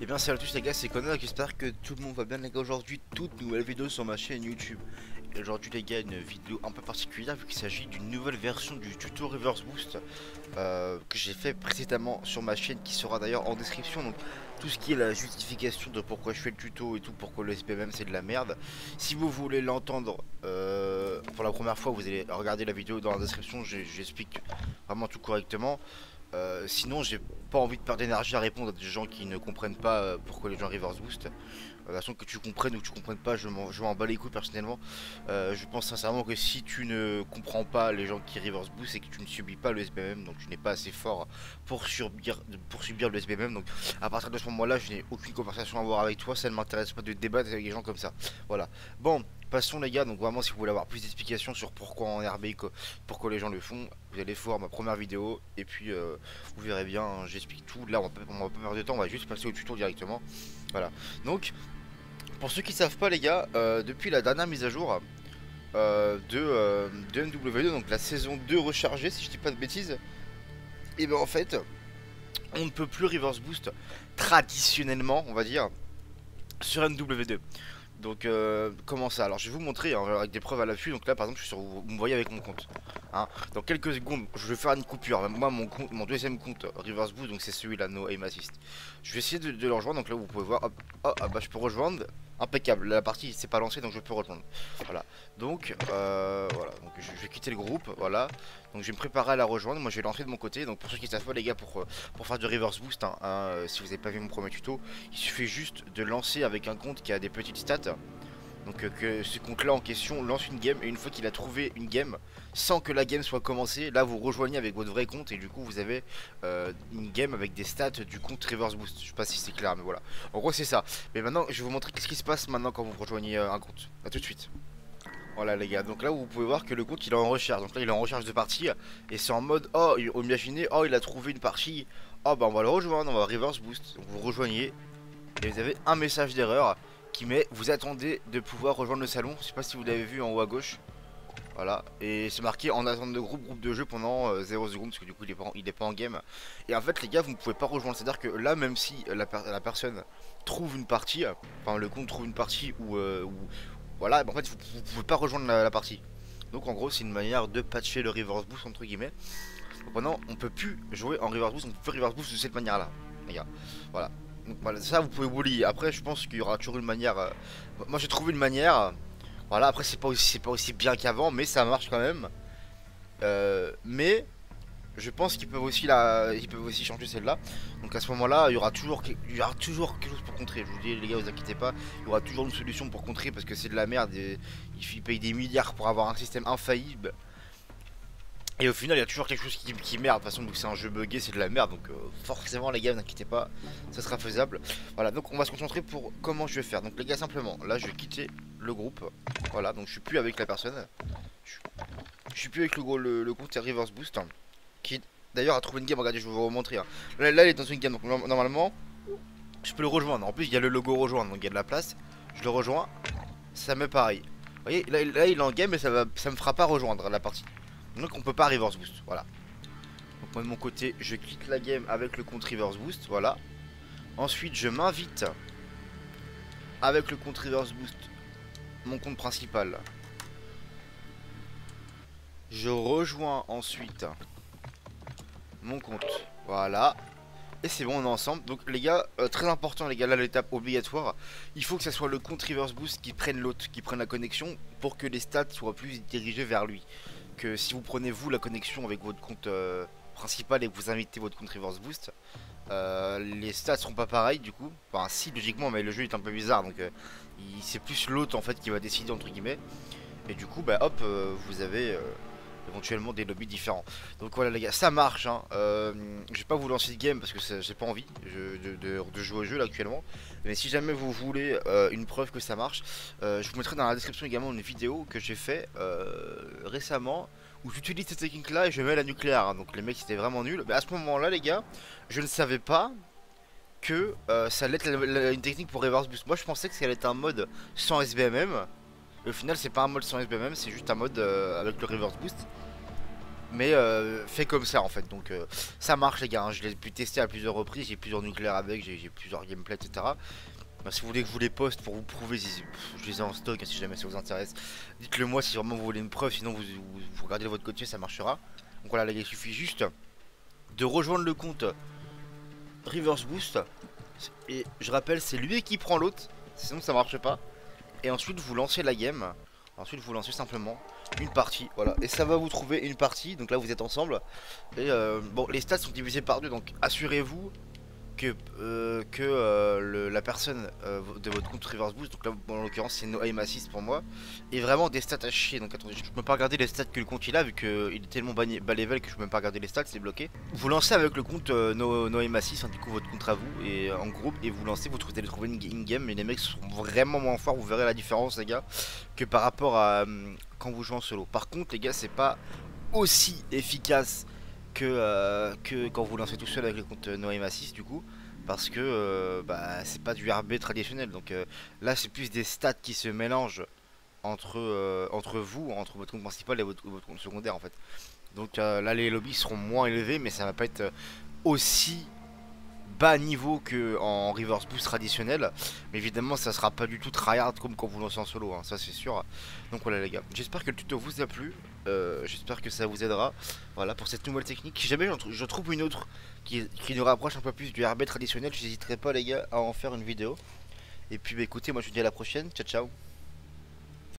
Et bien salut à tous les gars, c'est Connor, j'espère que tout le monde va bien les gars. Aujourd'hui, toute nouvelle vidéo sur ma chaîne YouTube. Et aujourd'hui les gars, une vidéo un peu particulière vu qu'il s'agit d'une nouvelle version du tuto Reverse Boost que j'ai fait précédemment sur ma chaîne, qui sera d'ailleurs en description. Donc tout ce qui est la justification de pourquoi je fais le tuto et tout, pourquoi le SPMM c'est de la merde. Si vous voulez l'entendre pour la première fois, vous allez regarder la vidéo dans la description, j'explique vraiment tout correctement. Sinon, j'ai pas envie de perdre d'énergie à répondre à des gens qui ne comprennent pas pourquoi les gens reverse boost. De toute façon, que tu comprennes ou que tu comprennes pas, je m'en bats les couilles personnellement. Je pense sincèrement que si tu ne comprends pas les gens qui reverse boost, c'est que tu ne subis pas le SBMM, donc tu n'es pas assez fort pour subir le SBMM. Donc à partir de ce moment-là, je n'ai aucune conversation à avoir avec toi, ça ne m'intéresse pas de débattre avec des gens comme ça. Voilà. Bon, passons les gars, donc vraiment si vous voulez avoir plus d'explications sur pourquoi en RB, pourquoi les gens le font, vous allez voir ma première vidéo et puis vous verrez bien, hein, j'explique tout. Là on va pas perdre de temps, on va juste passer au tuto directement. Voilà. Donc pour ceux qui savent pas les gars, depuis la dernière mise à jour de MW2, donc la saison 2 rechargée si je dis pas de bêtises, et ben en fait on ne peut plus reverse boost traditionnellement on va dire sur MW2. Donc comment ça? Alors je vais vous montrer hein, avec des preuves à l'affût. Donc là par exemple je suis sur, vous me voyez avec mon compte hein. Dans quelques secondes je vais faire une coupure. Moi mon compte, mon deuxième compte Reverse Boost, donc c'est celui-là, No Aim Assist. Je vais essayer de le rejoindre. Donc là vous pouvez voir hop, oh, ah bah je peux rejoindre. Impeccable, la partie s'est pas lancée donc je peux rejoindre. Voilà. Donc voilà, donc je vais quitter le groupe. Voilà. Donc je vais me préparer à la rejoindre. Moi je vais l'entrer de mon côté. Donc pour ceux qui savent pas les gars, pour faire du reverse boost hein, si vous n'avez pas vu mon premier tuto, il suffit juste de lancer avec un compte qui a des petites stats. Donc que ce compte là en question lance une game, et une fois qu'il a trouvé une game sans que la game soit commencée, là vous rejoignez avec votre vrai compte et du coup vous avez une game avec des stats du compte Reverse Boost. Je sais pas si c'est clair mais voilà, en gros c'est ça. Mais maintenant je vais vous montrer qu'est-ce qui se passe maintenant quand vous rejoignez un compte. A tout de suite. Voilà les gars, donc là vous pouvez voir que le compte il est en recherche. Donc là il est en recherche de partie et c'est en mode oh imaginez, oh il a trouvé une partie, oh bah on va le rejoindre, on va Reverse Boost. Donc vous rejoignez et vous avez un message d'erreur qui met vous attendez de pouvoir rejoindre le salon. Je sais pas si vous l'avez vu en haut à gauche. Voilà, et c'est marqué en attente de groupe de jeu pendant 0 secondes, parce que du coup il est pas en game. Et en fait les gars vous ne pouvez pas rejoindre, c'est à dire que là même si la personne trouve une partie, enfin le compte trouve une partie ou voilà, bah, en fait vous pouvez pas rejoindre la partie. Donc en gros c'est une manière de patcher le reverse boost entre guillemets. Donc maintenant on peut plus jouer en reverse boost, on peut reverse boost de cette manière là les gars. Voilà. Donc voilà, ça vous pouvez oublier. Après je pense qu'il y aura toujours une manière moi j'ai trouvé une manière. Voilà, après c'est pas aussi bien qu'avant, mais ça marche quand même. Mais je pense qu'ils peuvent aussi ils peuvent aussi changer celle-là. Donc à ce moment-là, il y aura toujours quelque chose pour contrer. Je vous dis les gars, vous inquiétez pas, il y aura toujours une solution pour contrer parce que c'est de la merde. Et ils payent des milliards pour avoir un système infaillible. Et au final, il y a toujours quelque chose qui merde. De toute façon, donc c'est un jeu buggé, c'est de la merde. Donc forcément, les gars, n'inquiétez pas, ça sera faisable. Voilà, donc on va se concentrer pour comment je vais faire. Donc les gars, simplement, là, je vais quitter le groupe. Voilà, donc je suis plus avec la personne. Je suis plus avec le compte Reverse Boost. Hein, qui d'ailleurs a trouvé une game. Regardez, je vais vous remontrer. Hein. Là, il est dans une game. Donc normalement, je peux le rejoindre. En plus, il y a le logo rejoindre. Donc il y a de la place. Je le rejoins. Ça me pareil. Vous voyez, là, il est en game, mais ça me fera pas rejoindre la partie. Donc on peut pas reverse boost, voilà. Donc moi de mon côté je quitte la game avec le compte reverse boost, voilà. Ensuite je m'invite avec le compte reverse boost, mon compte principal. Je rejoins ensuite mon compte, voilà. Et c'est bon, on est ensemble. Donc les gars, très important les gars, là l'étape obligatoire, il faut que ce soit le compte reverse boost qui prenne l'autre, qui prenne la connexion pour que les stats soient plus dirigées vers lui. Que si vous prenez vous la connexion avec votre compte principal et que vous invitez votre compte reverse boost, les stats seront pas pareils du coup. Enfin si logiquement, mais le jeu est un peu bizarre donc c'est plus l'autre en fait qui va décider entre guillemets. Et du coup bah hop vous avez éventuellement des lobbies différents. Donc voilà les gars, ça marche hein. Je vais pas vous lancer de game parce que j'ai pas envie de jouer au jeu là actuellement. Mais si jamais vous voulez une preuve que ça marche, je vous mettrai dans la description également une vidéo que j'ai fait récemment où j'utilise cette technique là et je mets la nucléaire hein. Donc les mecs c'était vraiment nul. Mais à ce moment là les gars, je ne savais pas que ça allait être une technique pour reverse boost. Moi je pensais que ça allait être un mode sans SBMM. Et au final c'est pas un mode sans SBMM, c'est juste un mode avec le reverse boost. mais fait comme ça en fait. Donc ça marche les gars, hein. Je l'ai pu tester à plusieurs reprises, j'ai plusieurs nucléaires avec, j'ai plusieurs gameplays, etc. Bah, si vous voulez que je vous les poste pour vous prouver, je les ai en stock, hein, si jamais ça vous intéresse. Dites-le moi si vraiment vous voulez une preuve, sinon vous regardez de votre côté, ça marchera. Donc voilà les gars, il suffit juste de rejoindre le compte Reverse Boost. Et je rappelle, c'est lui qui prend l'autre, sinon ça marche pas. Et ensuite vous lancez la game. Ensuite vous lancez simplement une partie, voilà. Et ça va vous trouver une partie, donc là vous êtes ensemble. Et bon, les stats sont divisés par deux, donc assurez-vous que la personne de votre compte Reverse Boost, donc là en l'occurrence c'est No Aim Assist pour moi, est vraiment des stats à chier. Donc attendez, je peux même pas regarder les stats que le compte il a, vu qu'il est tellement bas level que je peux même pas regarder les stats, c'est bloqué. Vous lancez avec le compte no Aim Assist, hein, du coup votre compte à vous, et en groupe, et vous lancez, vous allez trouver une game, mais les mecs sont vraiment moins forts, vous verrez la différence les gars, que par rapport à quand vous jouez en solo. Par contre les gars, c'est pas aussi efficace que quand vous lancez tout seul avec le compte No Aim Assist du coup, parce que bah, c'est pas du RB traditionnel. Donc là c'est plus des stats qui se mélangent entre vous, entre votre compte principal et votre compte secondaire en fait. Donc là les lobbies seront moins élevés, mais ça va pas être aussi bas niveau que en reverse boost traditionnel, mais évidemment ça sera pas du tout tryhard comme quand vous lancez en solo, hein, ça c'est sûr. Donc voilà les gars, j'espère que le tuto vous a plu, j'espère que ça vous aidera, voilà, pour cette nouvelle technique. Si jamais je trouve une autre qui nous rapproche un peu plus du RB traditionnel, j'hésiterai pas les gars à en faire une vidéo. Et puis bah écoutez, moi je vous dis à la prochaine, ciao ciao.